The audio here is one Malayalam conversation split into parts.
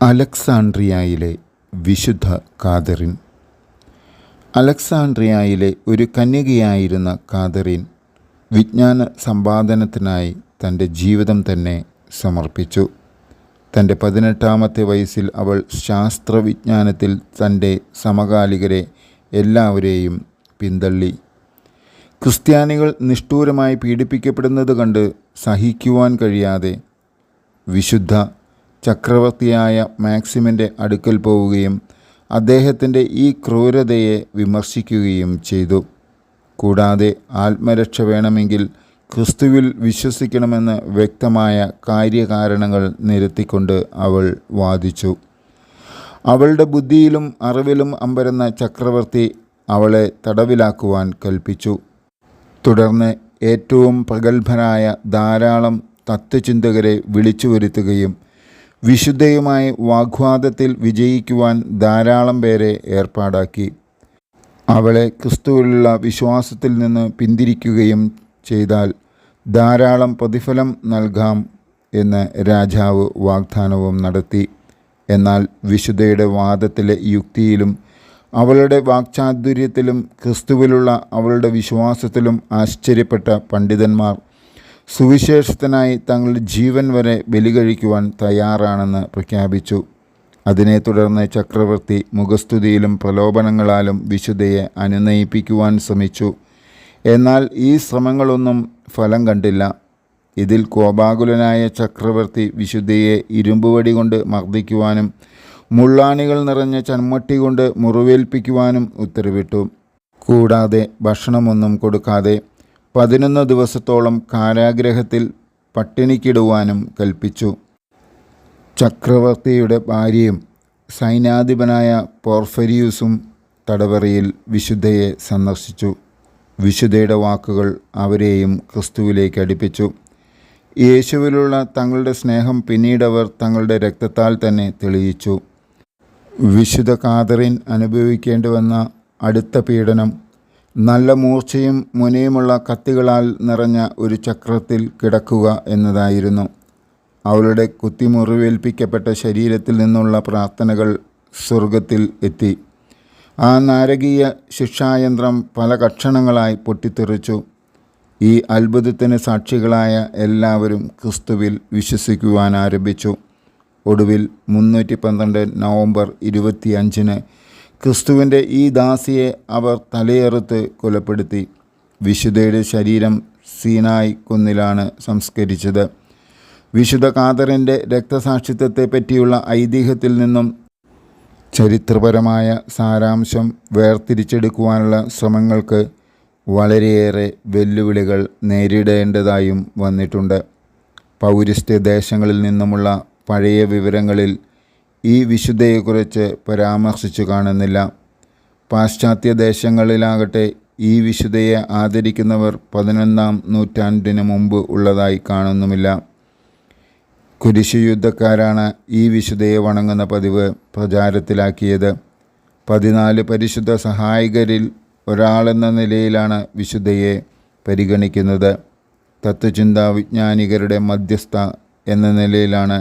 അലക്സാണ്ട്രിയയിലെ വിശുദ്ധ കാതറിൻ. അലക്സാണ്ട്രിയയിലെ ഒരു കന്യകയായിരുന്ന കാതറിൻ വിജ്ഞാന സമ്പാദനത്തിനായി തൻ്റെ ജീവിതം തന്നെ സമർപ്പിച്ചു. തൻ്റെ 18-ാമത്തെ വയസ്സിൽ അവൾ ശാസ്ത്രവിജ്ഞാനത്തിൽ തൻ്റെ സമകാലികരെ എല്ലാവരെയും പിന്തള്ളി. ക്രിസ്ത്യാനികൾ നിഷ്ഠൂരമായി പീഡിപ്പിക്കപ്പെടുന്നത് കണ്ട് സഹിക്കുവാൻ കഴിയാതെ വിശുദ്ധ ചക്രവർത്തിയായ മാക്സിമിൻ്റെ അടുക്കൽ പോവുകയും അദ്ദേഹത്തിൻ്റെ ഈ ക്രൂരതയെ വിമർശിക്കുകയും ചെയ്തു. കൂടാതെ ആത്മരക്ഷ വേണമെങ്കിൽ ക്രിസ്തുവിൽ വിശ്വസിക്കണമെന്ന് വ്യക്തമായ കാര്യകാരണങ്ങൾ നിരത്തിക്കൊണ്ട് അവൾ വാദിച്ചു. അവളുടെ ബുദ്ധിയിലും അറിവിലും അമ്പരന്ന ചക്രവർത്തി അവളെ തടവിലാക്കുവാൻ കൽപ്പിച്ചു. തുടർന്ന് ഏറ്റവും പ്രഗത്ഭരായ ധാരാളം തത്വചിന്തകരെ വിളിച്ചു വരുത്തുകയും വിശുദ്ധയുമായി വാഗ്വാദത്തിൽ വിജയിക്കുവാൻ ധാരാളം പേരെ ഏർപ്പാടാക്കി. അവളെ ക്രിസ്തുവിലുള്ള വിശ്വാസത്തിൽ നിന്ന് പിന്തിരിക്കുകയും ചെയ്താൽ ധാരാളം പ്രതിഫലം നൽകാം എന്ന് രാജാവ് വാഗ്ദാനവും നടത്തി. എന്നാൽ വിശുദ്ധയുടെ വാദത്തിലെ യുക്തിയിലും അവളുടെ വാക്ചാതുര്യത്തിലും ക്രിസ്തുവിലുള്ള അവളുടെ വിശ്വാസത്തിലും ആശ്ചര്യപ്പെട്ട പണ്ഡിതന്മാർ സുവിശേഷത്തിനായി തങ്ങളുടെ ജീവൻ വരെ ബലികഴിക്കുവാൻ തയ്യാറാണെന്ന് പ്രഖ്യാപിച്ചു. അതിനെ തുടർന്ന് ചക്രവർത്തി മുഖസ്തുതിയിലും പ്രലോഭനങ്ങളാലും വിശുദ്ധയെ അനുനയിപ്പിക്കുവാൻ ശ്രമിച്ചു. എന്നാൽ ഈ ശ്രമങ്ങളൊന്നും ഫലം കണ്ടില്ല. ഇതിൽ കോപാകുലനായ ചക്രവർത്തി വിശുദ്ധയെ ഇരുമ്പുവടി കൊണ്ട് മർദ്ദിക്കുവാനും മുള്ളാണികൾ നിറഞ്ഞ ചമ്മട്ടി കൊണ്ട് മുറിവേൽപ്പിക്കുവാനും ഉത്തരവിട്ടു. കൂടാതെ ഭക്ഷണമൊന്നും കൊടുക്കാതെ 11 ദിവസത്തോളം കാരാഗ്രഹത്തിൽ പട്ടിണിക്കിടുവാനും കൽപ്പിച്ചു. ചക്രവർത്തിയുടെ ഭാര്യയും സൈന്യാധിപനായ പോർഫരിയൂസും തടവറയിൽ വിശുദ്ധയെ സന്ദർശിച്ചു. വിശുദ്ധയുടെ വാക്കുകൾ അവരെയും ക്രിസ്തുവിലേക്ക് അടുപ്പിച്ചു. യേശുവിലുള്ള തങ്ങളുടെ സ്നേഹം പിന്നീടവർ തങ്ങളുടെ രക്തത്താൽ തന്നെ തെളിയിച്ചു. വിശുദ്ധ കാതറിൻ അനുഭവിക്കേണ്ടി വന്ന അടുത്ത പീഡനം നല്ല മൂർച്ചയും മുനയുമുള്ള കത്തികളാൽ നിറഞ്ഞ ഒരു ചക്രത്തിൽ കിടക്കുക എന്നതായിരുന്നു. അവളുടെ കുത്തിമുറിവേൽപ്പിക്കപ്പെട്ട ശരീരത്തിൽ നിന്നുള്ള പ്രാർത്ഥനകൾ സ്വർഗത്തിൽ എത്തി. ആ നാരകീയ ശിക്ഷായന്ത്രം പല കഷണങ്ങളായി പൊട്ടിത്തെറിച്ചു. ഈ അത്ഭുതത്തിന് സാക്ഷികളായ എല്ലാവരും ക്രിസ്തുവിൽ വിശ്വസിക്കുവാൻ ആരംഭിച്ചു. ഒടുവിൽ 312 നവംബർ 25-ന് ക്രിസ്തുവിൻ്റെ ഈ ദാസിയെ അവർ തലയെറുത്ത് കൊലപ്പെടുത്തി. വിശുദ്ധയുടെ ശരീരം സീനായ് കുന്നിലാണ് സംസ്കരിച്ചത്. വിശുദ്ധ കാതറിൻ്റെ രക്തസാക്ഷിത്വത്തെ പറ്റിയുള്ള ഐതിഹ്യത്തിൽ നിന്നും ചരിത്രപരമായ സാരാംശം വേർതിരിച്ചെടുക്കുവാനുള്ള ശ്രമങ്ങൾക്ക് വളരെയേറെ വെല്ലുവിളികൾ നേരിടേണ്ടതായും വന്നിട്ടുണ്ട്. പൗരസ്ത്യ ദേശങ്ങളിൽ നിന്നുമുള്ള പഴയ വിവരങ്ങളിൽ ഈ വിശുദ്ധയെക്കുറിച്ച് പരാമർശിച്ചു കാണുന്നില്ല. പാശ്ചാത്യ ദേശങ്ങളിലാകട്ടെ ഈ വിശുദ്ധയെ ആദരിക്കുന്നവർ 11-ാം നൂറ്റാണ്ടിന് മുമ്പ് ഉള്ളതായി കാണുന്നുമില്ല. കുരിശുയുദ്ധക്കാരാണ് ഈ വിശുദ്ധയെ വണങ്ങുന്ന പതിവ് പ്രചാരത്തിലാക്കിയത്. 14 പരിശുദ്ധ സഹായകരിൽ ഒരാളെന്ന നിലയിലാണ് വിശുദ്ധയെ പരിഗണിക്കുന്നത്. തത്വചിന്താ വിജ്ഞാനികരുടെ മധ്യസ്ഥ എന്ന നിലയിലാണ്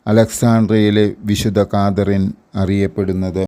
അലക്സാണ്ട്രിയയിലെ വിശുദ്ധ കാതറിൻ അറിയപ്പെടുന്നത്.